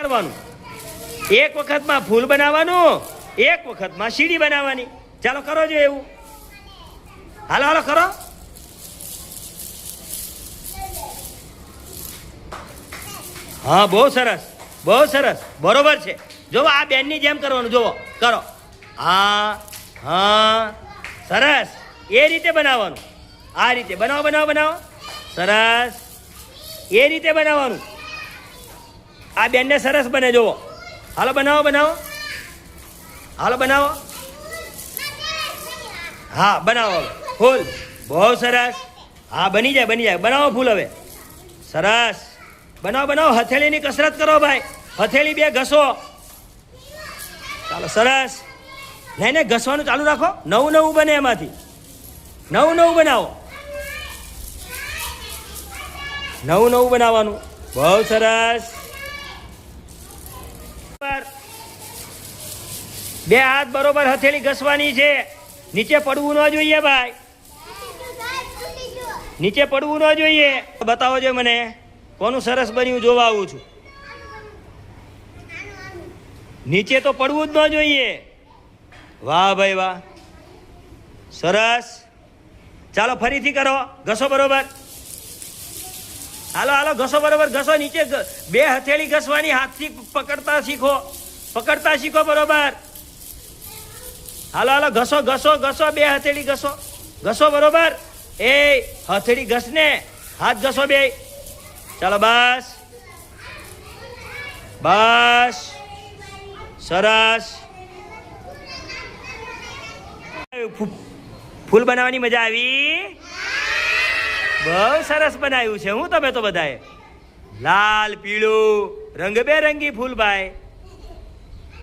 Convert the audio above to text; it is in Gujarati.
કરવાનું. એક વખતમાં ફૂલ બનાવવાનું, એક વખતમાં સીડી બનાવવાની. ચાલો કરો જો એવું. હાલો હાલો કરો. હા બહુ સરસ, બહુ સરસ, બરોબર છે. જોવો આ બેનની જેમ કરવાનું. જોવો કરો. હા હા સરસ. એ રીતે બનાવવાનું. આ રીતે બનાવો બનાવો બનાવો. સરસ. એ રીતે બનાવવાનું. આ બેનને સરસ બને. જોવો. હાલો બનાવો બનાવો. હાલો બનાવો. હા બનાવો ફૂલ. બહુ સરસ. હા બની જાય બની જાય. બનાવો ફૂલ હવે. સરસ. બનાવો બનાવો. હથેળીની કસરત કરો ભાઈ. હથેળી બે ઘસો. ચાલો સરસ. નહીં નહીં ઘસવાનું ચાલુ રાખો. નવું નવું બને એમાંથી. નવું નવું બનાવો. નવું નવું બનાવવાનું. બહુ સરસ. બે હાથ બરોબર હથેળી ઘસવાની છે. નીચે પડવું ન જોઈએ ભાઈ. નીચે પડવું ન જોઈએ. બતાવો જો મને કોનું સરસ બન્યું જોવા આવું છું. નીચે તો પડવું જ ન જોઈએ. વાહ ભાઈ વાહ. સરસ. ચાલો ફરીથી કરો. ઘસો બરોબર. હાલો હાલો ઘસો બરોબર ઘસો. નીચે બે હથેળી ઘસવાની. હાથથી પકડતા શીખો. પકડતા શીખો બરોબર. હાલો હાલો ઘસો ઘસો ઘસો. બે હથેળી ઘસો. ઘસો બરોબર. એ હથેળી ઘસને હાથ ઘસો બે. ચાલો બસ બસ. સરસ. ફૂલ બનાવવાની મજા આવી. બહુ સરસ બનાવ્યું છે. હું તમે તો બધાએ લાલ પીળું રંગબેરંગી ફૂલ ભાઈ.